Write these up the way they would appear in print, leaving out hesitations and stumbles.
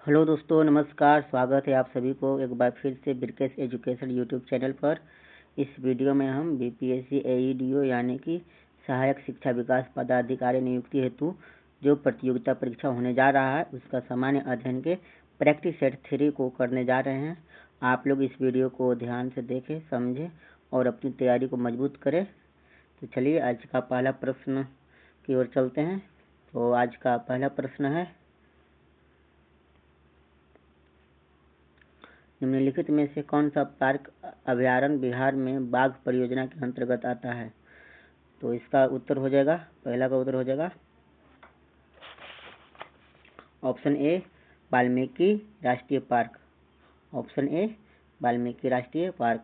Hello दोस्तों, नमस्कार। स्वागत है आप सभी को एक बार फिर से बिरकेस एजुकेशन यूट्यूब चैनल पर। इस वीडियो में हम बीपीएससी एईडीओ यानी कि सहायक शिक्षा विकास पदाधिकारी नियुक्ति हेतु जो प्रतियोगिता परीक्षा होने जा रहा है उसका सामान्य अध्ययन के प्रैक्टिस सेट 3 को करने जा रहे हैं। आप लोग इस वीडियो को ध्यान से देखें, समझें और अपनी तैयारी को मजबूत करें। तो चलिए आज का पहला प्रश्न की ओर चलते हैं। तो आज का पहला प्रश्न है, निम्नलिखित में से कौन सा पार्क अभयारण्य बिहार में बाघ परियोजना के अंतर्गत आता है? तो इसका उत्तर हो जाएगा, पहला का उत्तर हो जाएगा ऑप्शन ए वाल्मीकि राष्ट्रीय पार्क। ऑप्शन ए वाल्मीकि राष्ट्रीय पार्क।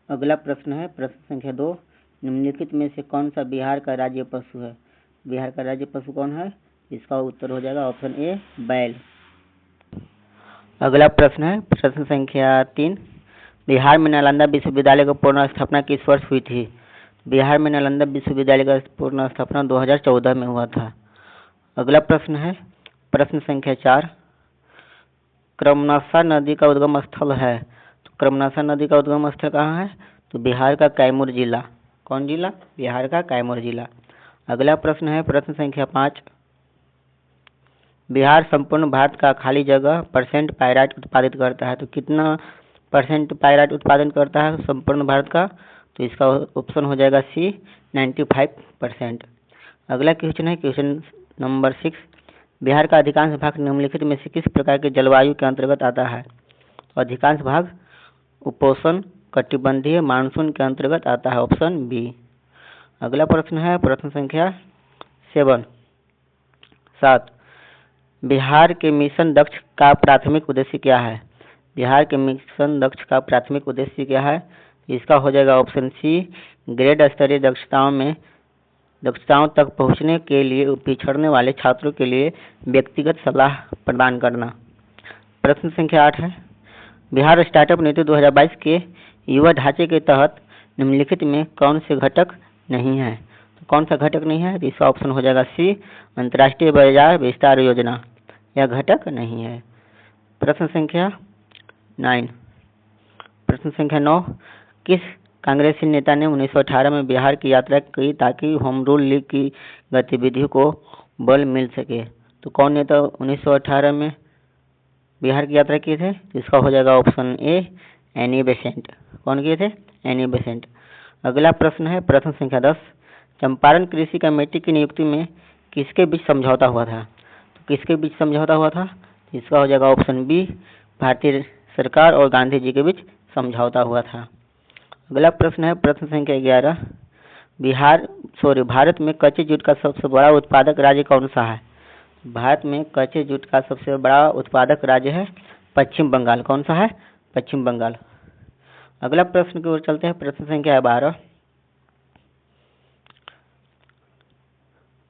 अगला प्रश्न है प्रश्न संख्या 2, निम्नलिखित में से कौन सा बिहार का राज्य पशु है? बिहार का राज्य पशु कौन है? इसका उत्तर हो जाएगा ऑप्शन ए बैल। अगला प्रश्न है प्रश्न संख्या 3, बिहार में नालंदा विश्वविद्यालय का पूर्ण स्थापना किस वर्ष हुई थी? बिहार में नालंदा विश्वविद्यालय का पूर्ण स्थापना 2014 में हुआ था। अगला प्रश्न है प्रश्न संख्या 4, क्रमनासा नदी का उद्गम स्थल है। तो क्रमनासा नदी का उद्गम स्थल कहाँ है? तो बिहार का कैमूर जिला। कौन जिला? बिहार का कैमूर जिला। अगला प्रश्न है प्रश्न संख्या 5, बिहार संपूर्ण भारत का खाली जगह परसेंट पाइराइट उत्पादित करता है। तो कितना परसेंट पाइराइट उत्पादन करता है संपूर्ण भारत का? तो इसका ऑप्शन हो जाएगा सी 95%। अगला क्वेश्चन है क्वेश्चन नंबर 6, बिहार का अधिकांश भाग निम्नलिखित में से किस प्रकार के जलवायु के अंतर्गत आता है? तो अधिकांश भाग उपोष्ण कटिबंधीय मानसून के अंतर्गत आता है, ऑप्शन बी। अगला प्रश्न है प्रश्न संख्या 7, बिहार के मिशन दक्ष का प्राथमिक उद्देश्य क्या है? बिहार के मिशन दक्ष का प्राथमिक उद्देश्य क्या है? इसका हो जाएगा ऑप्शन सी, ग्रेड स्तरीय दक्षताओं तक पहुंचने के लिए पिछड़ने वाले छात्रों के लिए व्यक्तिगत सलाह प्रदान करना। प्रश्न संख्या 8 है, बिहार स्टार्टअप नीति 2022 के युवा ढांचे के तहत निम्नलिखित में कौन से घटक नहीं है? तो कौन सा घटक नहीं है? इसका ऑप्शन हो जाएगा सी, अंतर्राष्ट्रीय बाजार विस्तार योजना। यह घटक नहीं है। प्रश्न संख्या 9, प्रश्न संख्या 9, किस कांग्रेसी नेता ने 1918 में बिहार की यात्रा की ताकि होम रूल लीग की गतिविधियों को बल मिल सके? तो कौन नेता 1918 में बिहार की यात्रा किए थे? इसका हो जाएगा ऑप्शन ए एनी बेसेंट। कौन किए थे? Annie Besant. अगला प्रश्न है प्रश्न संख्या 10, चंपारण कृषि कमेटी की नियुक्ति में किसके बीच समझौता हुआ था? तो किसके बीच समझौता हुआ था? इसका हो जाएगा ऑप्शन बी, भारतीय सरकार और गांधी जी के बीच समझौता हुआ था। अगला प्रश्न है प्रश्न संख्या 11, भारत में कच्चे जूट का सबसे बड़ा उत्पादक राज्य कौन सा है? भारत में कच्चे जूट का सबसे बड़ा उत्पादक राज्य है पश्चिम बंगाल। कौन सा है? पश्चिम बंगाल। अगला प्रश्न की ओर चलते हैं प्रश्न संख्या 12,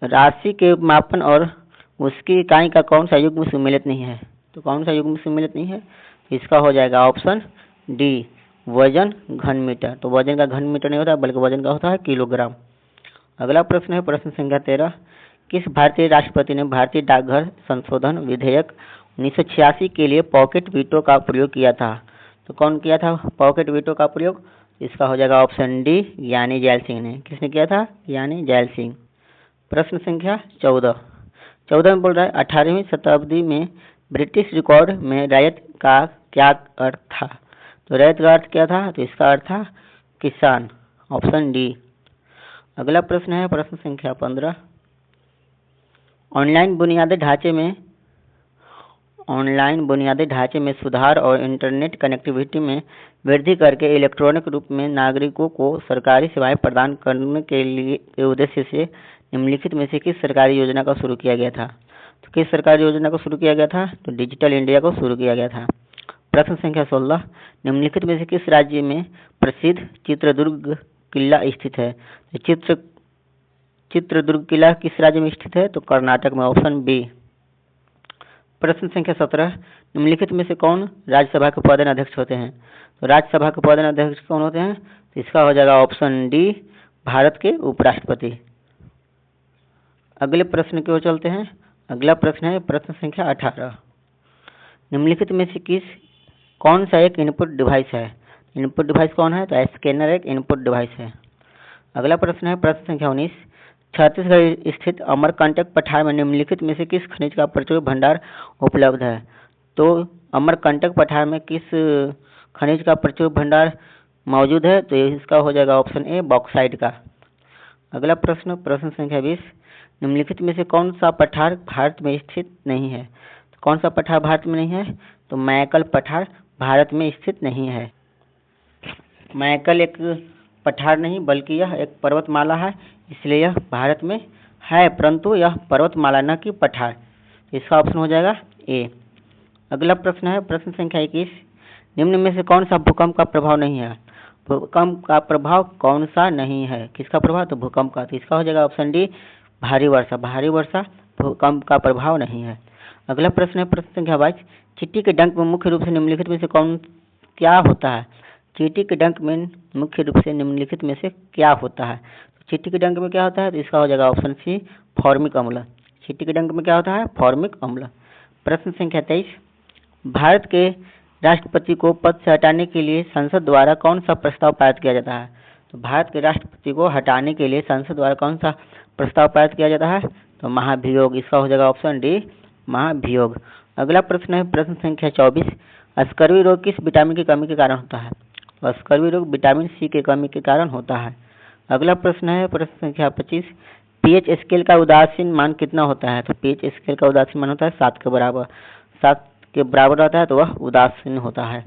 राशि के मापन और उसकी इकाई का कौन सा युग्म सम्मिलित नहीं है? तो कौन सा युग्म सम्मिलित नहीं है? इसका हो जाएगा ऑप्शन डी, वजन घन मीटर। तो वजन का घन मीटर नहीं होता बल्कि वजन का होता है किलोग्राम। अगला प्रश्न है प्रश्न संख्या 13, किस भारतीय राष्ट्रपति ने भारतीय डाकघर संशोधन विधेयक 1986 के लिए पॉकेट वीटो का प्रयोग किया था? तो कौन किया था पॉकेट वीटो का प्रयोग? इसका हो जाएगा ऑप्शन डी, ज्ञानी जैल सिंह ने। किसने किया था? ज्ञानी जैल सिंह। प्रश्न संख्या 14 में बोल रहा है 18वीं शताब्दी में ब्रिटिश रिकॉर्ड में रैयत का क्या अर्थ था? तो रैयत का अर्थ क्या था? तो इसका अर्थ था किसान, ऑप्शन डी। अगला प्रश्न है प्रश्न संख्या 15, ऑनलाइन बुनियादी ढांचे में सुधार और इंटरनेट कनेक्टिविटी में वृद्धि करके इलेक्ट्रॉनिक रूप में नागरिकों को सरकारी सेवाएं प्रदान करने के उद्देश्य से निम्नलिखित में से किस सरकारी योजना को शुरू किया गया था? तो किस सरकारी योजना को शुरू किया गया था? तो डिजिटल इंडिया को शुरू किया गया था। प्रश्न संख्या 16, निम्नलिखित में से किस राज्य में प्रसिद्ध चित्रदुर्ग किला स्थित है? तो चित्रदुर्ग किला किस राज्य में स्थित है? तो कर्नाटक में, ऑप्शन बी। प्रश्न संख्या 17, निम्नलिखित में से कौन राज्यसभा के पदेन अध्यक्ष होते हैं? तो राज्यसभा के पदेन अध्यक्ष कौन होते हैं? तो इसका हो जाएगा ऑप्शन डी, भारत के उपराष्ट्रपति। अगले प्रश्न की ओर चलते हैं। अगला प्रश्न है प्रश्न संख्या 18। निम्नलिखित में से कौन सा एक इनपुट डिवाइस है? इनपुट डिवाइस कौन है? तो स्कैनर एक इनपुट डिवाइस है। अगला प्रश्न है प्रश्न संख्या 19। छत्तीसगढ़ स्थित अमरकंटक पठार में निम्नलिखित में से किस खनिज का प्रचुर भंडार उपलब्ध है? तो अमरकंटक पठार में किस खनिज का प्रचुर भंडार मौजूद है? तो इसका हो जाएगा ऑप्शन ए बॉक्साइट का। अगला प्रश्न प्रश्न संख्या 20। निम्नलिखित में से कौन सा पठार भारत में स्थित नहीं है? तो कौन सा पठार भारत में नहीं है? तो मैकल पठार भारत में स्थित नहीं है। मैकल एक पठार नहीं बल्कि यह एक पर्वतमाला है, इसलिए यह भारत में है, परंतु यह पर्वतमाला न कि पठार। इसका ऑप्शन हो जाएगा ए। अगला प्रश्न है प्रश्न संख्या 21। निम्न में से कौन सा भूकंप का प्रभाव नहीं है? भूकंप का प्रभाव कौन सा नहीं है? किसका प्रभाव? तो भूकंप का। तो इसका हो जाएगा ऑप्शन डी भारी वर्षा। भारी वर्षा भूकंप का प्रभाव नहीं है। अगला प्रश्न है प्रश्न संख्या 22। चींटी के डंक में मुख्य रूप से निम्नलिखित में से क्या होता है? चींटी के डंक में मुख्य रूप से निम्नलिखित में से क्या होता है? तो चींटी के डंक में क्या होता है? तो इसका हो जाएगा ऑप्शन सी फॉर्मिक अम्ल। चींटी के डंक में क्या होता है? फॉर्मिक अम्ल। प्रश्न संख्या 23। भारत के राष्ट्रपति को पद से हटाने के लिए संसद द्वारा कौन सा प्रस्ताव पारित किया जाता है? तो भारत के राष्ट्रपति को हटाने के लिए संसद द्वारा कौन सा प्रस्ताव पारित किया जाता है? तो महाभियोग। इसका हो जाएगा ऑप्शन डी महाभियोग। अगला प्रश्न है प्रश्न संख्या 24। स्कर्वी रोग किस विटामिन की कमी के कारण होता है? तो स्कर्वी रोग विटामिन सी के कमी के कारण होता है। अगला प्रश्न है प्रश्न संख्या 25। पीएच स्केल का उदासीन मान कितना होता है? तो पीएच स्केल का उदासीन मान होता है 7 के बराबर। 7 के बराबर रहता है तो वह उदासीन होता है।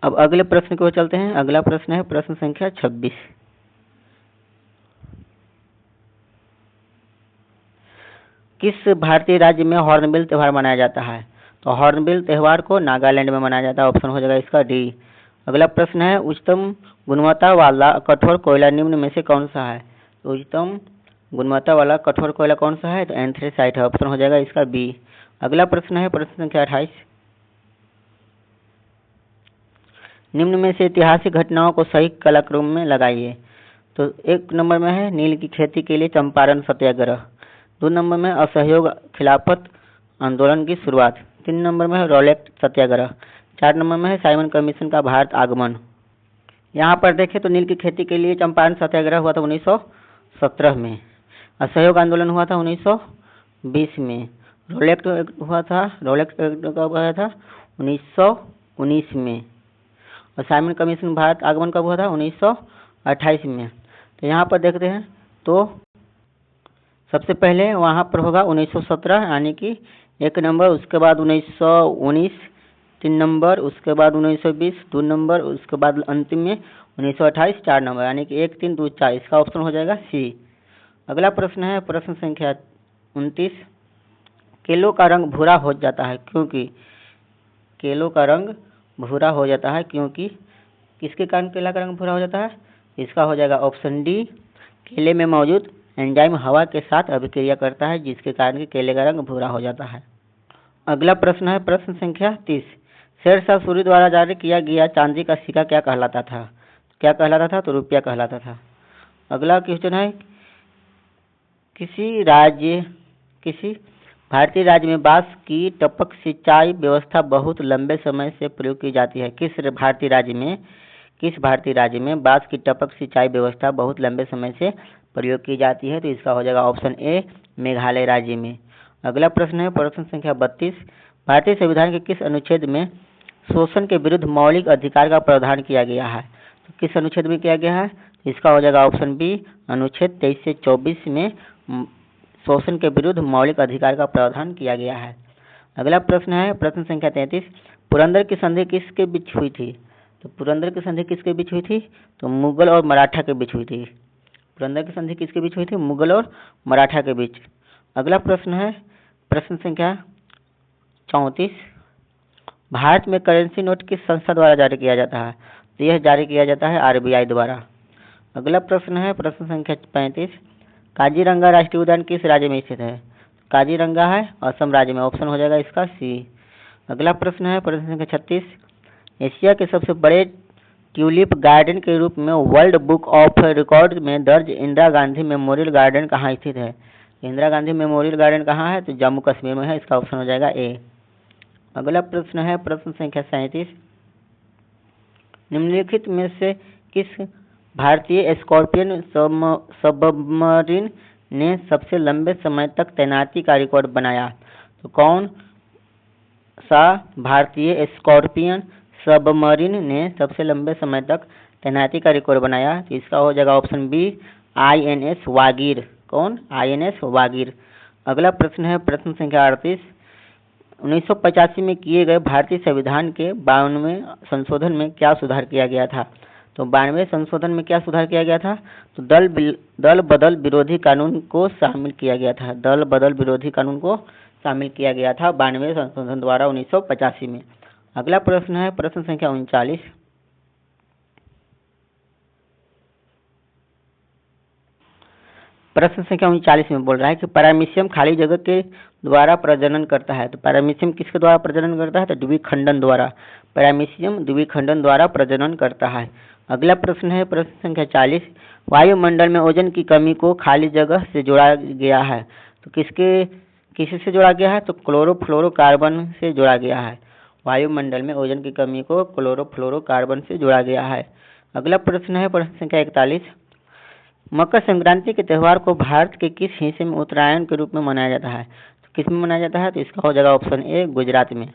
अब अगले प्रश्न की ओर चलते हैं। अगला प्रश्न है प्रश्न संख्या 26। किस भारतीय राज्य में हॉर्नबिल त्योहार मनाया जाता है? तो हॉर्नबिल त्योहार को नागालैंड में मनाया जाता है। ऑप्शन हो जाएगा इसका डी। अगला प्रश्न है उच्चतम गुणवत्ता वाला कठोर कोयला निम्न में से कौन सा है? तो उच्चतम गुणवत्ता वाला कठोर कोयला कौन सा है? तो एंथ्रेसाइट है। ऑप्शन हो जाएगा इसका बी। अगला प्रश्न है प्रश्न संख्या 28। निम्न में से ऐतिहासिक घटनाओं को सही कालक्रम में लगाइए। तो 1 नंबर में है नील की खेती के लिए चंपारण सत्याग्रह। 2 नंबर में असहयोग खिलाफत आंदोलन की शुरुआत। 3 नंबर में है रॉलेट सत्याग्रह। 4 नंबर में है साइमन कमीशन का भारत आगमन। यहाँ पर देखें तो नील की खेती के लिए चंपारण सत्याग्रह हुआ था 1917 में। असहयोग आंदोलन हुआ था 1920 में। रॉलेट हुआ था 1919 में। और साइमन कमीशन भारत आगमन कब हुआ था? 1928 में। तो यहाँ पर देखते हैं तो सबसे पहले वहाँ पर होगा 1917 यानी कि 1 नंबर, उसके बाद 1919 3 नंबर, उसके बाद 1920 2 नंबर, उसके बाद अंतिम में 1928 4 नंबर, यानी कि 1 3 2 4। इसका ऑप्शन हो जाएगा सी। अगला प्रश्न है प्रश्न संख्या 29। केलों का रंग भूरा हो जाता है क्योंकि? केलों का रंग भूरा हो जाता है क्योंकि किसके कारण केला का रंग भूरा हो जाता है? इसका हो जाएगा ऑप्शन डी केले में मौजूद एंजाइम हवा के साथ अभिक्रिया करता है जिसके कारण कि केले का रंग भूरा हो जाता है। अगला प्रश्न है प्रश्न संख्या 30। शेरशाह सूरी द्वारा जारी किया गया चांदी का सिक्का क्या कहलाता था? क्या कहलाता था? तो रुपया कहलाता था। अगला क्वेश्चन है किसी भारतीय राज्य में बांस की टपक सिंचाई व्यवस्था बहुत लंबे समय से प्रयोग की जाती है। किस भारतीय राज्य में बांस की टपक सिंचाई व्यवस्था बहुत लंबे समय से प्रयोग की जाती है? तो इसका हो जाएगा ऑप्शन ए मेघालय राज्य में। अगला प्रश्न है प्रश्न संख्या 32। भारतीय संविधान के किस अनुच्छेद में शोषण के विरुद्ध मौलिक अधिकार का प्रावधान किया गया है? तो किस अनुच्छेद में किया गया है? इसका हो जाएगा ऑप्शन बी अनुच्छेद 23 से 24 में शोषण के विरुद्ध मौलिक अधिकार का प्रावधान किया गया है। अगला प्रश्न है प्रश्न संख्या 33। पुरंदर की संधि किसके बीच हुई थी? तो पुरंदर की संधि किसके बीच हुई थी? तो मुगल और मराठा के बीच हुई थी। पुरंदर की संधि किसके बीच हुई थी? मुगल और मराठा के बीच। अगला प्रश्न है प्रश्न संख्या 34। भारत में करेंसी नोट किस संस्था द्वारा जारी किया जाता है? तो यह जारी किया जाता है आरबीआई द्वारा। अगला प्रश्न है प्रश्न संख्या 35। काजीरंगा राष्ट्रीय उद्यान किस राज्य में स्थित है? काजीरंगा है असम राज्य में। ऑप्शन हो जाएगा इसका सी। अगला प्रश्न है प्रश्न संख्या 36। एशिया के सबसे बड़े ट्यूलिप गार्डन के रूप में वर्ल्ड बुक ऑफ रिकॉर्ड में दर्ज इंदिरा गांधी मेमोरियल गार्डन कहाँ स्थित है? इंदिरा गांधी मेमोरियल गार्डन कहाँ है? तो जम्मू कश्मीर में है, इसका ऑप्शन हो जाएगा ए। अगला प्रश्न है प्रश्न संख्या 37। निम्नलिखित में से किस भारतीय स्कॉर्पियन सबमरीन ने सबसे लंबे समय तक तैनाती का रिकॉर्ड बनाया? तो कौन सा भारतीय स्कॉर्पियन सबमरीन ने सबसे लंबे समय तक तैनाती का रिकॉर्ड बनाया? तो इसका हो जाएगा ऑप्शन बी INS वागीर। कौन? INS वागीर। अगला प्रश्न है प्रश्न संख्या 38। 1985 में किए गए भारतीय संविधान के 92वें संशोधन में क्या सुधार किया गया था? तो 92वें संशोधन में क्या सुधार किया गया था? तो दल बदल विरोधी कानून को शामिल किया गया था। दल बदल विरोधी कानून को शामिल किया गया था 92वें संशोधन द्वारा 1985 में। अगला प्रश्न है प्रश्न संख्या 39। प्रश्न संख्या 39 में बोल रहा है कि पैरामीशियम खाली जगह के द्वारा प्रजनन करता है। तो पैरामीशियम किसके द्वारा प्रजनन करता है? तो द्विखंडन द्वारा। पैरामीशियम द्विखंडन द्वारा प्रजनन करता है। अगला प्रश्न है प्रश्न संख्या 40। वायुमंडल में ओजोन की कमी को खाली जगह से जोड़ा गया है। तो किससे जोड़ा गया है? तो क्लोरोफ्लोरोकार्बन से जोड़ा गया है। वायुमंडल में ओजोन की कमी को क्लोरोफ्लोरोकार्बन से जोड़ा गया है। अगला प्रश्न है प्रश्न संख्या 41। मकर संक्रांति के त्यौहार को भारत के किस हिस्से में उत्तरायण के रूप में मनाया जाता है? तो किस में मनाया जाता है? तो इसका हो जाएगा ऑप्शन ए गुजरात में।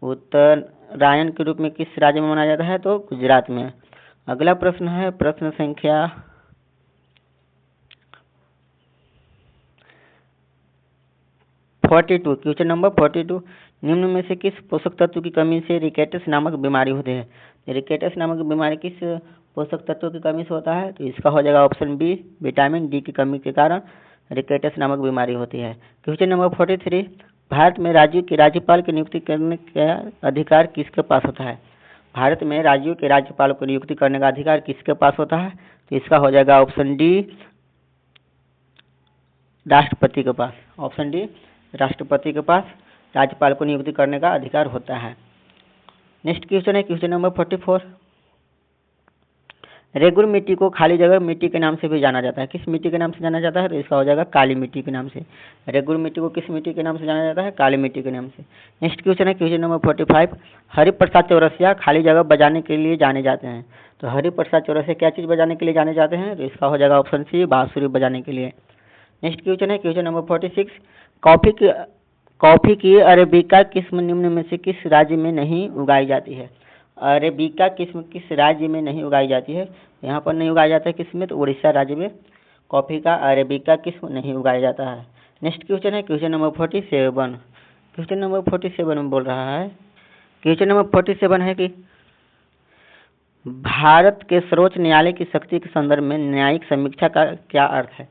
उत्तरायण के रूप में किस राज्य में मनाया जाता है? तो गुजरात में। अगला प्रश्न है प्रश्न संख्या 42। Question number 42। निम्न में से किस पोषक तत्व की कमी से रिकेटस नामक बीमारी होती है? रिकेटस नामक बीमारी किस पोषक तत्व की कमी से होता है? तो इसका हो जाएगा ऑप्शन बी विटामिन डी की कमी के कारण रिकेटस नामक बीमारी होती है। Question number 43। भारत में राज्यों के राज्यपाल की नियुक्ति करने का अधिकार किसके पास होता है? भारत में राज्यों के राज्यपाल को नियुक्ति करने का अधिकार किसके पास होता है? तो इसका हो जाएगा ऑप्शन डी राष्ट्रपति के पास। ऑप्शन डी राष्ट्रपति के पास राज्यपाल को नियुक्ति करने का अधिकार होता है। नेक्स्ट क्वेश्चन है क्वेश्चन नंबर 44। रेगुर मिट्टी को खाली जगह मिट्टी के नाम से भी जाना जाता है। किस मिट्टी के नाम से जाना जाता है? तो इसका हो जाएगा काली मिट्टी के नाम से। रेगुर मिट्टी को किस मिट्टी के नाम से जाना जाता है? काली मिट्टी के नाम से। नेक्स्ट क्वेश्चन है क्वेश्चन नंबर 45। हरिप्रसाद चौरसिया खाली जगह बजाने के लिए जाने जाते हैं। तो हरिप्रसाद चौरसिया क्या चीज़ बजाने के लिए जाने जाते हैं? तो इसका हो जाएगा ऑप्शन सी बांसुरी बजाने के लिए। नेक्स्ट क्वेश्चन है क्वेश्चन नंबर 46। कॉफी की अरेबिका किस्म निम्न में से किस राज्य में नहीं उगाई जाती है? अरेबिका किस्म किस राज्य में नहीं उगाई जाती है? यहाँ पर नहीं उगाया जाता है किस में? तो उड़ीसा राज्य में कॉफी का अरेबिका किस्म नहीं उगाया जाता है। नेक्स्ट क्वेश्चन है क्वेश्चन नंबर 47। क्वेश्चन नंबर 47 में बोल रहा है क्वेश्चन नंबर 47 है कि भारत के सर्वोच्च न्यायालय की शक्ति के संदर्भ में न्यायिक समीक्षा का क्या अर्थ है?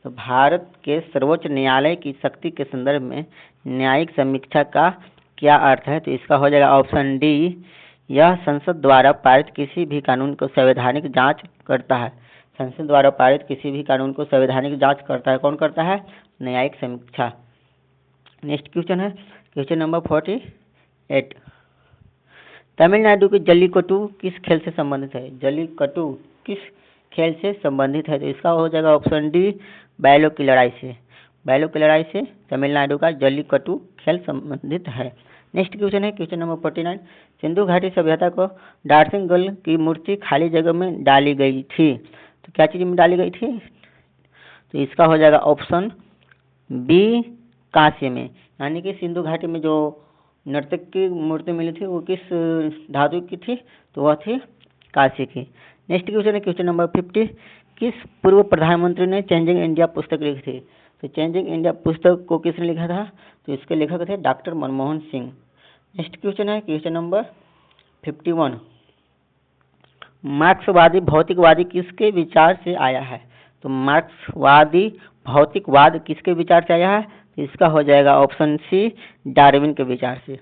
तो भारत के सर्वोच्च न्यायालय की शक्ति के संदर्भ में न्यायिक समीक्षा का क्या अर्थ है? तो इसका हो जाएगा ऑप्शन डी यह संसद द्वारा पारित किसी भी कानून को संवैधानिक जांच करता है। संसद द्वारा पारित किसी भी कानून को संवैधानिक जांच करता है। कौन करता है? न्यायिक समीक्षा। नेक्स्ट क्वेश्चन है क्वेश्चन नंबर 48। तमिलनाडु के जल्लीकट्टू किस खेल से संबंधित है? जल्लीकट्टू किस खेल से संबंधित है? तो इसका हो जाएगा ऑप्शन डी बैलों की लड़ाई से। बैलों की लड़ाई से तमिलनाडु का जल्लीकट्टू खेल संबंधित है। नेक्स्ट क्वेश्चन है क्वेश्चन नंबर 49। सिंधु घाटी सभ्यता को डार्सिंगल की मूर्ति खाली जगह में डाली गई थी। तो क्या चीज़ में डाली गई थी? तो इसका हो जाएगा ऑप्शन बी कांस्य में। यानी कि सिंधु घाटी में जो नर्तक की मूर्ति मिली थी वो किस धातु की थी? तो वह थी कांस्य की। नेक्स्ट क्वेश्चन है क्वेश्चन नंबर 50। किस पूर्व प्रधानमंत्री ने चेंजिंग इंडिया पुस्तक लिखी थी? तो चेंजिंग इंडिया पुस्तक को किसने लिखा था? तो इसके लेखक थे doctor Manmohan Singh. Next question है क्वेश्चन नंबर 51। मार्क्सवादी भौतिकवादी किसके विचार से आया है? तो मार्क्सवादी भौतिकवाद किसके विचार से आया है? तो इसका हो जाएगा ऑप्शन सी डार्विन के विचार से।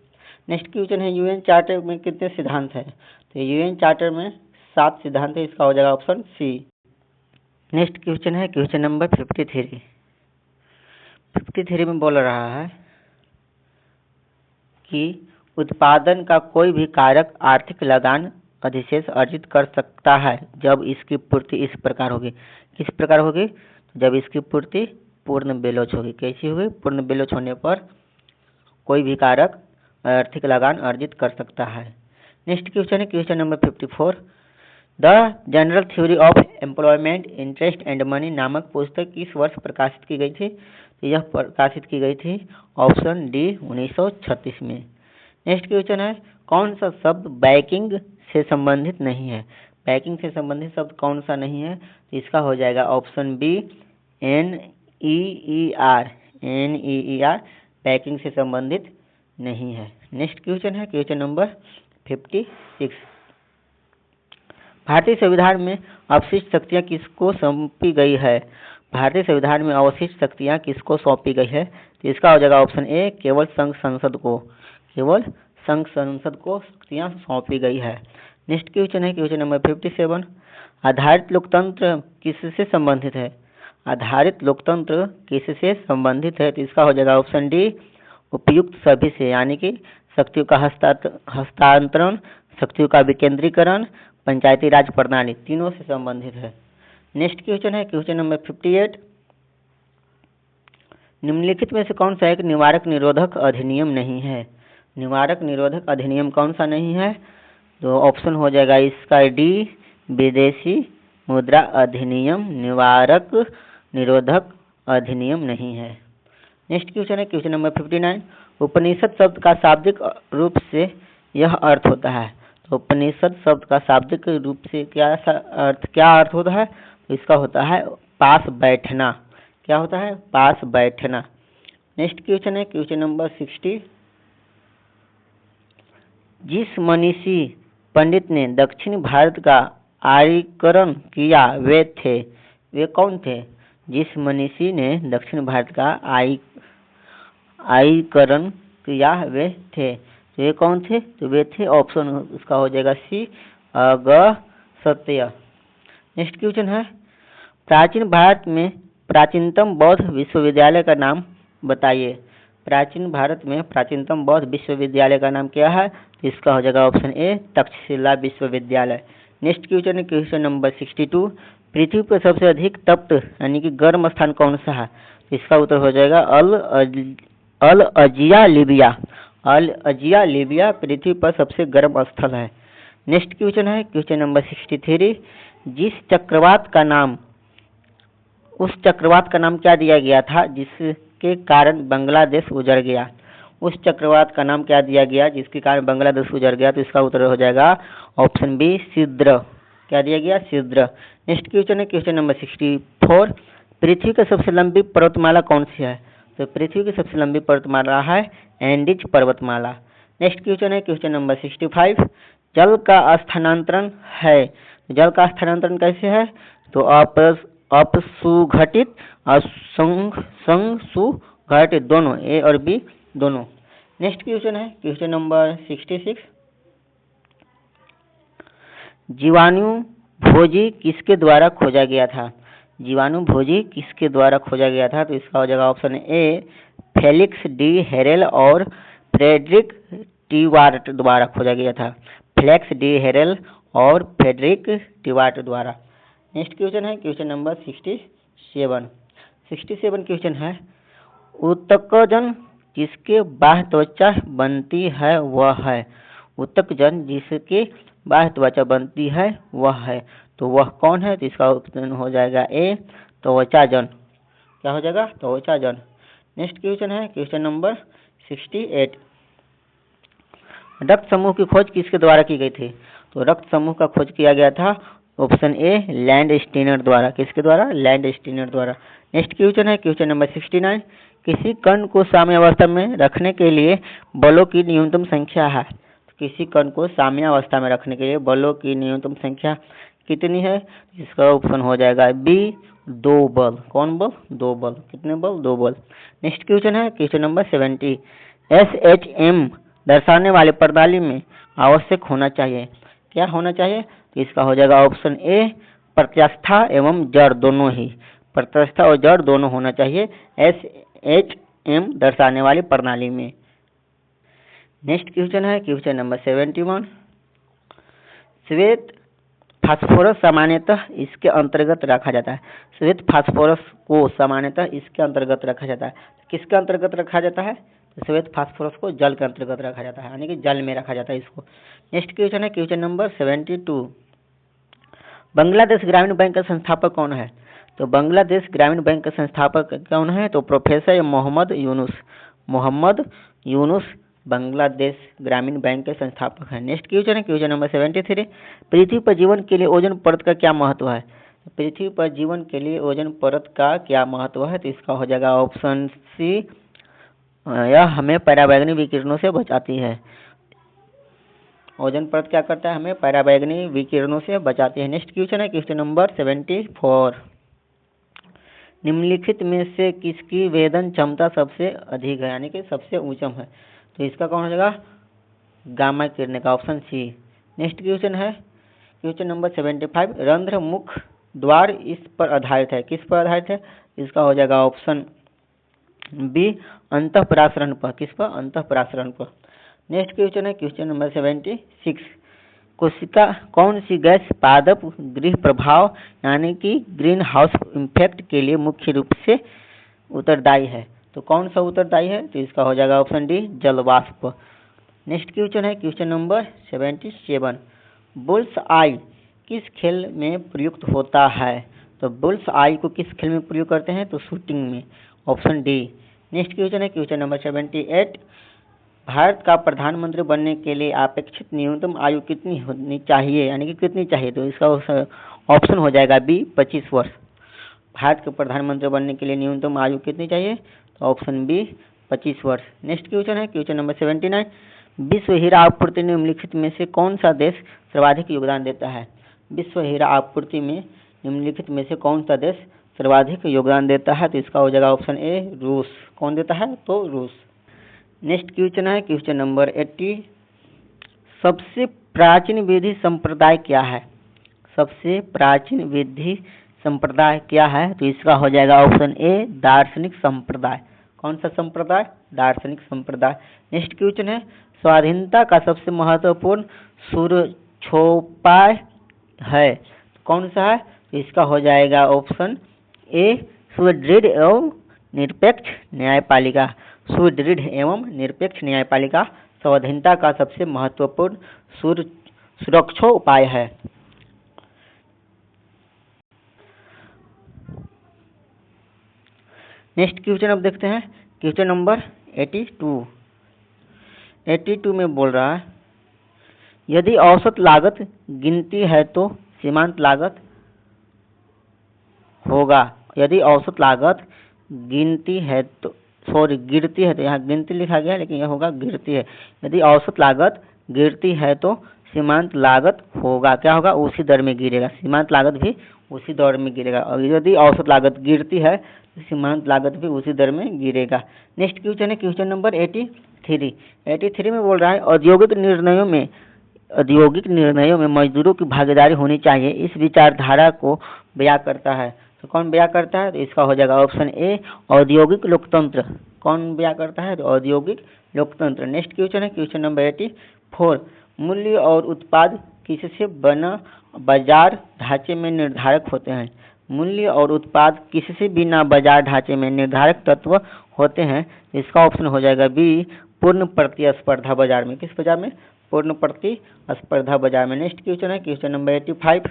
नेक्स्ट क्वेश्चन है यूएन चार्टर में कितने सिद्धांत हैं? तो यूएन चार्टर में 7 सिद्धांत है। इसका हो जाएगा ऑप्शन सी। नेक्स्ट क्वेश्चन है क्वेश्चन नंबर 53। 53 में बोल रहा है कि उत्पादन का कोई भी कारक आर्थिक लगान अधिशेष अर्जित कर सकता है जब इसकी पूर्ति इस प्रकार होगी। किस प्रकार होगी? जब इसकी पूर्ति पूर्ण बेलोच होगी। कैसी होगी? पूर्ण बेलोच होने पर कोई भी कारक आर्थिक लगान अर्जित कर सकता है। नेक्स्ट क्वेश्चन है question number 54। The general theory of employment, interest and money नामक पुस्तक किस वर्ष प्रकाशित की गई थी? तो यह प्रकाशित की गई थी ऑप्शन डी 1936 में। नेक्स्ट क्वेश्चन है कौन सा शब्द बैंकिंग से संबंधित नहीं है? बैंकिंग से संबंधित शब्द कौन सा नहीं है? तो इसका हो जाएगा ऑप्शन बी NEER। बैंकिंग से संबंधित नहीं है। नेक्स्ट क्वेश्चन है क्वेश्चन नंबर 56। भारतीय संविधान में अवशिष्ट शक्तियां किसको सौंपी गई है? भारतीय संविधान में अवशिष्ट शक्तियां किसको सौंपी गई है? तो इसका हो जाएगा ऑप्शन ए केवल संघ संसद को। केवल संघ संसद को शक्तियां सौंपी गई है। नेक्स्ट क्वेश्चन है क्वेश्चन नंबर 57। आधारित लोकतंत्र किससे संबंधित है? आधारित लोकतंत्र किससे संबंधित है? तो इसका हो जाएगा ऑप्शन डी उपयुक्त सभी से, यानी कि शक्तियों का हस्तांतरण, शक्तियों का विकेंद्रीकरण, पंचायती राज प्रणाली, तीनों से संबंधित है। नेक्स्ट क्वेश्चन है क्वेश्चन नंबर 58। निम्नलिखित में से कौन सा एक निवारक निरोधक अधिनियम नहीं है? निवारक निरोधक अधिनियम कौन सा नहीं है? तो ऑप्शन हो जाएगा इसका डी विदेशी मुद्रा अधिनियम निवारक निरोधक अधिनियम नहीं है। नेक्स्ट क्वेश्चन है क्वेश्चन नंबर 59। उपनिषद शब्द का शाब्दिक रूप से यह अर्थ होता है। तो उपनिषद शब्द का शाब्दिक रूप से क्या अर्थ होता है? तो इसका होता है पास बैठना। क्या होता है? पास बैठना। नेक्स्ट क्वेश्चन है क्वेश्चन नंबर 60। जिस मनीषी पंडित ने दक्षिण भारत का आर्यीकरण किया वे थे? वे कौन थे? जिस मनीषी ने दक्षिण भारत का आर्यीकरण किया वे थे, तो ये कौन थे? तो वे थे ऑप्शन उसका हो जाएगा सी अगस्त्य। नेक्स्ट क्वेश्चन है प्राचीन भारत में प्राचीनतम बौद्ध विश्वविद्यालय का नाम बताइए। प्राचीन भारत में प्राचीनतम बौद्ध विश्वविद्यालय का नाम क्या है? तो इसका हो जाएगा ऑप्शन ए तक्षशिला विश्वविद्यालय। नेक्स्ट क्वेश्चन है क्वेश्चन नंबर 62। पृथ्वी पर सबसे अधिक तप्त यानी कि गर्म स्थान कौन सा है? तो इसका उत्तर हो जाएगा अल अजिया लीबिया। अल अजिया लीबिया पृथ्वी पर सबसे गर्म स्थल है। नेक्स्ट क्वेश्चन है क्वेश्चन नंबर 63। जिस चक्रवात का नाम क्या दिया गया था जिसके कारण बांग्लादेश उजड़ गया? उस चक्रवात का नाम क्या दिया गया जिसके कारण बांग्लादेश उजड़ गया? तो इसका उत्तर हो जाएगा ऑप्शन बी सिद्र। क्या दिया गया? सिद्र। नेक्स्ट क्वेश्चन है क्वेश्चन नंबर 64। पृथ्वी की सबसे लंबी पर्वतमाला कौन सी है? तो पृथ्वी की सबसे लंबी पर्वतमाला है एंडीज पर्वतमाला। नेक्स्ट क्वेश्चन है क्वेश्चन नंबर 65। जल का स्थानांतरण है, जल का स्थानांतरण कैसे है? तो अपसुघटित और संसुघटित दोनों, ए और बी दोनों। नेक्स्ट क्वेश्चन है क्वेश्चन नंबर 66। जीवाणु भोजी किसके द्वारा खोजा गया था? जीवाणु भोजी किसके द्वारा खोजा गया था? तो इसका हो जाएगा option A Felix D Herelle और फ्रेडरिक टीवार्ट द्वारा खोजा गया था। फ्लेक्स डी हेरेल और फ्रेडरिक टीवार्ट द्वारा। नेक्स्ट क्वेश्चन है क्वेश्चन नंबर 67 क्वेश्चन है उत्तकजन जिसके बाह्य त्वचा बनती है वह है? उत्तकजन जिसके बाह्य त्वचा बनती है वह है, तो वह कौन है? तो इसका ऑप्शन हो जाएगा ए त्वचाजन। क्या हो जाएगा? त्वचाजन। नेक्स्ट क्वेश्चन है क्वेश्चन नंबर 68। रक्त समूह की खोज किसके द्वारा की गई थी? तो रक्त समूह का खोज किया गया था ऑप्शन ए लैंड स्टीनर द्वारा। किसके द्वारा? लैंड स्टीनर द्वारा। नेक्स्ट क्वेश्चन है क्वेश्चन नंबर 69। किसी कण को साम्य अवस्था में रखने के लिए बलों की न्यूनतम संख्या है? किसी कण को साम्य अवस्था में रखने के लिए बलों की न्यूनतम संख्या कितनी है? इसका ऑप्शन हो जाएगा बी 2 बल। कौन बल? 2 बल। कितने बल? 2 बल। नेक्स्ट क्वेश्चन है क्वेश्चन नंबर 70। SHM दर्शाने वाले प्रणाली में आवश्यक होना चाहिए। क्या होना चाहिए? तो इसका हो जाएगा ऑप्शन ए प्रत्यास्था एवं जड़ दोनों ही। प्रत्यास्था और जड़ दोनों होना चाहिए SHM दर्शाने वाली प्रणाली में। नेक्स्ट क्वेश्चन है क्वेश्चन नंबर 71। श्वेत फास्फोरस सामान्यतः इसके अंतर्गत रखा जाता है। श्वेत फास्फोरस को सामान्यतः इसके अंतर्गत रखा जाता है। किसके अंतर्गत रखा जाता है? तो श्वेत फास्फोरस को जल के अंतर्गत रखा जाता है, यानी कि जल में रखा जाता है इसको। नेक्स्ट क्वेश्चन है क्वेश्चन नंबर 72। बांग्लादेश ग्रामीण बैंक का संस्थापक कौन है? तो बांग्लादेश ग्रामीण बैंक का संस्थापक कौन है? तो प्रोफेसर मोहम्मद यूनुस। मोहम्मद यूनुस बांग्लादेश ग्रामीण बैंक के संस्थापक हैं। नेक्स्ट क्वेश्चन है क्वेश्चन नंबर 73। पृथ्वी पर जीवन के लिए ओजोन परत का क्या महत्व है? पृथ्वी पर जीवन के लिए ओजोन परत का क्या महत्व है? तो इसका हो जाएगा ऑप्शन सी, यह हमें पराबैंगनी विकिरणों से बचाती है। ओजोन परत क्या करता है? हमें पराबैंगनी विकिरणों से बचाती है। नेक्स्ट क्वेश्चन है क्वेश्चन नंबर 74। निम्नलिखित में से किसकी वेदन क्षमता सबसे अधिक है, यानी कि सबसे ऊंचम है? तो इसका कौन हो जाएगा? गामा किरणें का, ऑप्शन सी। नेक्स्ट क्वेश्चन है क्वेश्चन नंबर 75। रंध्र मुख द्वार इस पर आधारित है, किस पर आधारित है? इसका हो जाएगा ऑप्शन बी, अंतःपरासरण पर। किस पर? अंतःपरासरण पर। नेक्स्ट क्वेश्चन है क्वेश्चन नंबर 76। कोशिका कौन सी गैस पादप गृह प्रभाव यानी कि ग्रीन हाउस इफेक्ट के लिए मुख्य रूप से उत्तरदायी है? तो कौन सा उत्तरदायी है? तो इसका हो जाएगा ऑप्शन डी, जलवाष्प। नेक्स्ट क्वेश्चन है क्वेश्चन नंबर 77। बुल्स आई किस खेल में प्रयुक्त होता है? तो बुल्स आई को किस खेल में प्रयोग करते हैं? तो शूटिंग में, ऑप्शन डी। नेक्स्ट क्वेश्चन है क्वेश्चन नंबर 78। भारत का प्रधानमंत्री बनने के लिए अपेक्षित न्यूनतम आयु कितनी होनी चाहिए, यानी कि कितनी चाहिए? तो इसका ऑप्शन हो जाएगा बी, 25 वर्ष। भारत के प्रधानमंत्री बनने के लिए न्यूनतम आयु कितनी चाहिए? तो ऑप्शन बी, 25 वर्ष। नेक्स्ट क्वेश्चन है क्वेश्चन नंबर 79। विश्व हीरा आपूर्ति निम्नलिखित में से कौन सा देश सर्वाधिक योगदान देता है? विश्व हीरा आपूर्ति में निम्नलिखित में से कौन सा देश सर्वाधिक योगदान देता है? तो इसका हो जाएगा ऑप्शन ए, रूस। कौन देता है? तो रूस। नेक्स्ट क्वेश्चन है क्वेश्चन नंबर 80। सबसे प्राचीन विधि संप्रदाय क्या है? सबसे प्राचीन विधि संप्रदाय क्या है? तो इसका हो जाएगा ऑप्शन ए, दार्शनिक संप्रदाय। कौन सा संप्रदाय? दार्शनिक संप्रदाय। नेक्स्ट क्वेश्चन है स्वाधीनता का सबसे महत्वपूर्ण सूर्योपाय है, कौन सा है? तो इसका हो जाएगा ऑप्शन ए, सुदृढ़ एवं निरपेक्ष न्यायपालिका। सुदृढ़ एवं निरपेक्ष न्यायपालिका स्वाधीनता का सबसे महत्वपूर्ण सुरक्षा उपाय है। नेक्स्ट क्वेश्चन अब देखते हैं क्वेश्चन नंबर 82। 82 में बोल रहा है यदि औसत लागत गिनती है तो सीमांत लागत होगा। यदि औसत लागत गिनती है तो गिरती है, तो यहाँ गिनती लिखा गया है लेकिन यह होगा गिरती है। यदि औसत लागत गिरती है तो सीमांत लागत होगा, क्या होगा? उसी दर में गिरेगा। सीमांत लागत भी उसी दर में गिरेगा। और यदि औसत लागत गिरती है तो सीमांत लागत भी उसी दर में गिरेगा। नेक्स्ट क्वेश्चन है क्वेश्चन नंबर 83। 83 में बोल रहा है औद्योगिक निर्णयों में मजदूरों की भागीदारी होनी चाहिए, इस विचारधारा को बयां करता है। तो कौन बयां करता है? तो इसका हो जाएगा ऑप्शन ए, औद्योगिक लोकतंत्र। कौन बयां करता है? तो औद्योगिक लोकतंत्र। नेक्स्ट क्वेश्चन है क्वेश्चन नंबर 84। मूल्य और उत्पाद किससे बना बाजार ढांचे में निर्धारक होते हैं? मूल्य और उत्पाद किससे बिना बाजार ढांचे में निर्धारक तत्व होते हैं? इसका ऑप्शन हो जाएगा बी, पूर्ण प्रतिस्पर्धा बाजार में। किस बाजार में? पूर्ण प्रतिस्पर्धा बाजार में। नेक्स्ट क्वेश्चन है क्वेश्चन नंबर 85।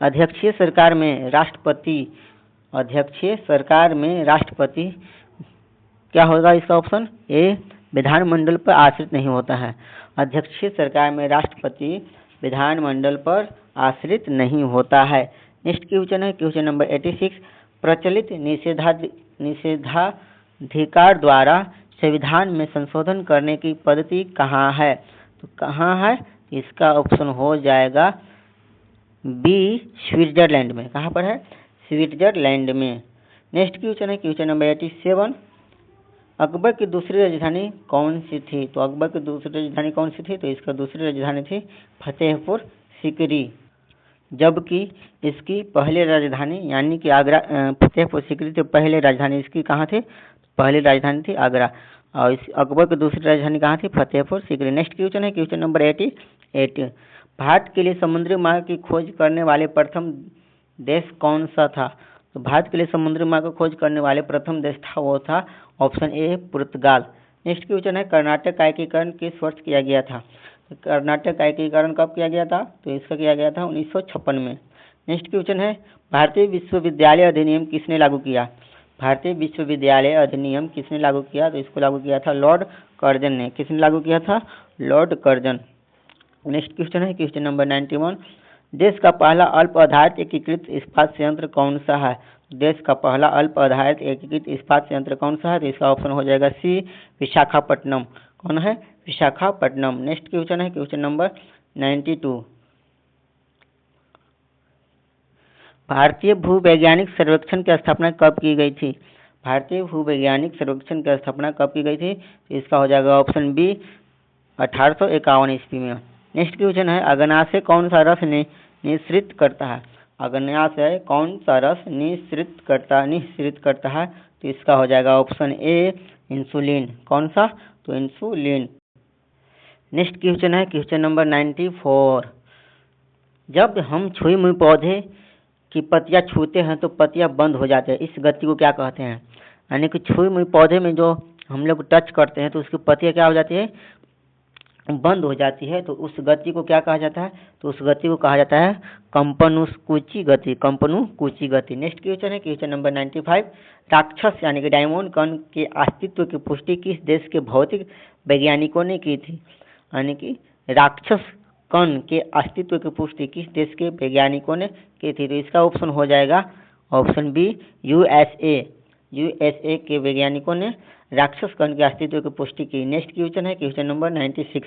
अध्यक्षीय सरकार में राष्ट्रपति क्या होगा? इसका ऑप्शन ए, विधानमंडल पर आश्रित नहीं होता है। अध्यक्षीय सरकार में राष्ट्रपति विधानमंडल पर आश्रित नहीं होता है। नेक्स्ट क्वेश्चन है क्वेश्चन नंबर 86। प्रचलित निषेधाधिकार द्वारा संविधान में संशोधन करने की पद्धति कहाँ है? तो कहाँ है? इसका ऑप्शन हो जाएगा बी, स्विट्जरलैंड में। कहाँ पर है? स्विट्जरलैंड में। नेक्स्ट क्वेश्चन है क्वेश्चन नंबर 87। अकबर की दूसरी राजधानी कौन सी थी? तो अकबर की दूसरी राजधानी कौन सी थी? तो इसका दूसरी राजधानी थी फतेहपुर सीकरी, जबकि इसकी पहली राजधानी यानी कि आगरा, फतेहपुर सीकरी थी पहले राजधानी इसकी कहाँ थी? पहली राजधानी थी आगरा। और इस अकबर की दूसरी राजधानी कहाँ थी? फतेहपुर सीकरी। नेक्स्ट क्वेश्चन है क्वेश्चन नंबर 8। भारत के लिए समुद्री मार्ग की खोज करने वाले प्रथम देश कौन सा था? तो भारत के लिए समुद्री मार्ग की खोज करने वाले प्रथम देश था, वो था option A Portugal. Next question है, कर्नाटक का एकीकरण किस वर्ष किया गया था? तो कर्नाटक का एकीकरण कब किया गया था? तो इसका किया गया था 1956 में। नेक्स्ट क्वेश्चन है, भारतीय विश्वविद्यालय अधिनियम किसने लागू किया? भारतीय विश्वविद्यालय अधिनियम किसने लागू किया? तो इसको लागू किया था लॉर्ड कर्जन ने। किसने लागू किया था? Lord Curzon. नेक्स्ट क्वेश्चन है क्वेश्चन नंबर 91, देश का पहला अल्प आधारित एकीकृत इस्पात संयंत्र कौन सा है? देश का पहला अल्प आधारित एकीकृत इस्पात संयंत्र कौन सा है? तो इसका ऑप्शन हो जाएगा सी, विशाखापट्टनम। कौन है? विशाखापट्टनम। नेक्स्ट क्वेश्चन है क्वेश्चन नंबर 92, भारतीय भूवैज्ञानिक सर्वेक्षण की स्थापना कब की गई थी? भारतीय भूवैज्ञानिक सर्वेक्षण की स्थापना कब की गई थी? तो इसका हो जाएगा ऑप्शन बी, 1851 ईस्वी में। नेक्स्ट क्वेश्चन है, अग्न्याशय कौन सा रस निःसृत करता है? अग्न्याशय कौन सा रस निःसृत करता है? तो इसका हो जाएगा ऑप्शन ए, इंसुलिन। कौन सा? तो इंसुलिन। नेक्स्ट क्वेश्चन है क्वेश्चन नंबर 94, जब हम छुई मुई पौधे की पत्तियां छूते हैं तो पत्तियां बंद हो जाते हैं, इस गति को क्या कहते हैं? यानी कि छुई मुई पौधे में जो हम लोग टच करते हैं तो उसकी पत्तियां क्या हो जाती है? बंद हो जाती है। तो उस गति को क्या कहा जाता है? तो उस गति को कहा जाता है कंपनुकुची गति। कंपनुकुची गति। नेक्स्ट क्वेश्चन है क्वेश्चन नंबर 95, राक्षस यानी कि डायमंड कण के अस्तित्व की पुष्टि किस देश के भौतिक वैज्ञानिकों ने की थी? यानी कि राक्षस कण के अस्तित्व की पुष्टि किस देश के वैज्ञानिकों ने की थी? तो इसका ऑप्शन हो जाएगा ऑप्शन बी, यूएसए। यूएसए के वैज्ञानिकों ने राक्षस कण के अस्तित्व की पुष्टि की। नेक्स्ट क्वेश्चन है क्वेश्चन नंबर 96,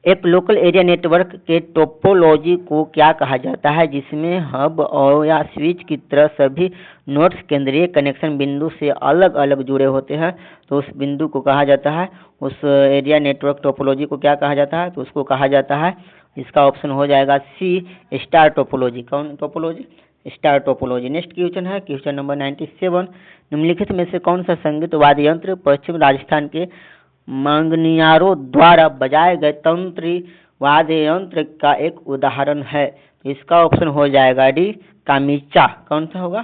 एक लोकल एरिया नेटवर्क के टोपोलॉजी को क्या कहा जाता है, जिसमें हब और या स्विच की तरह सभी नोड्स केंद्रीय कनेक्शन बिंदु से अलग अलग जुड़े होते हैं? तो उस बिंदु को कहा जाता है, उस एरिया नेटवर्क टोपोलॉजी को क्या कहा जाता है? तो उसको कहा जाता है, इसका ऑप्शन हो जाएगा सी, स्टार टोपोलॉजी। कौन topology? Star topology. Next question है क्वेश्चन नंबर 97, निम्नलिखित में से कौन सा संगीत वाद्य यंत्र पश्चिम राजस्थान के मंगनियारों द्वारा बजाए गए तंत्री वाद्य यंत्र का एक उदाहरण है? तो इसका ऑप्शन हो जाएगा डी, कामीचा। कौन सा होगा?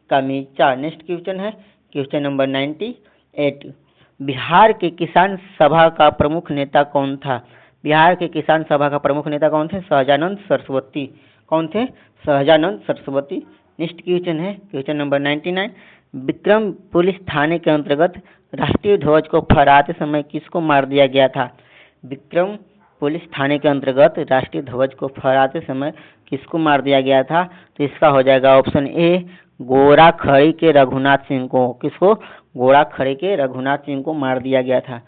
कामीचा। नेक्स्ट क्वेश्चन है क्वेश्चन नंबर 98, बिहार के किसान सभा का प्रमुख नेता कौन था? बिहार के किसान सभा का प्रमुख नेता कौन थे? सहजानंद सरस्वती। कौन थे? सहजानंद सरस्वती। नेक्स्ट क्वेश्चन है क्वेश्चन नंबर 99, विक्रम पुलिस थाने के अंतर्गत राष्ट्रीय ध्वज को फहराते समय किसको मार दिया गया था? विक्रम पुलिस थाने के अंतर्गत राष्ट्रीय ध्वज को फहराते समय किसको मार दिया गया था? तो इसका हो जाएगा ऑप्शन ए, गोरा खड़ी के रघुनाथ सिंह को। किसको? गोरा खड़ी के रघुनाथ सिंह को मार दिया गया था।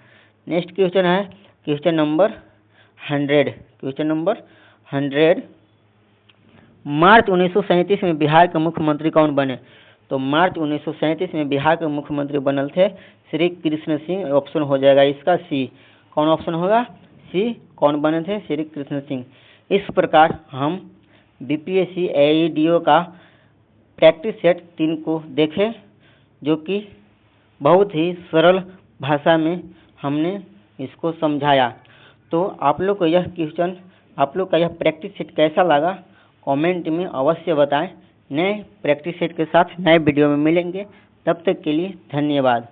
नेक्स्ट क्वेश्चन है क्वेश्चन नंबर 100। क्वेश्चन नंबर 100, मार्च 1937 में बिहार के मुख्यमंत्री कौन बने? तो मार्च 1937 में बिहार के मुख्यमंत्री बनल थे श्री कृष्ण सिंह। ऑप्शन हो जाएगा इसका सी। कौन ऑप्शन होगा? सी। कौन बने थे? श्री कृष्ण सिंह। इस प्रकार हम बीपीएससी एईडीओ का प्रैक्टिस सेट 3 को देखें, जो कि बहुत ही सरल भाषा में हमने इसको समझाया। तो आप लोग को यह क्वेश्चन, आप लोग का यह प्रैक्टिस सेट कैसा लगा, कमेंट में अवश्य बताएं। नए प्रैक्टिस सेट के साथ नए वीडियो में मिलेंगे। तब तक के लिए धन्यवाद।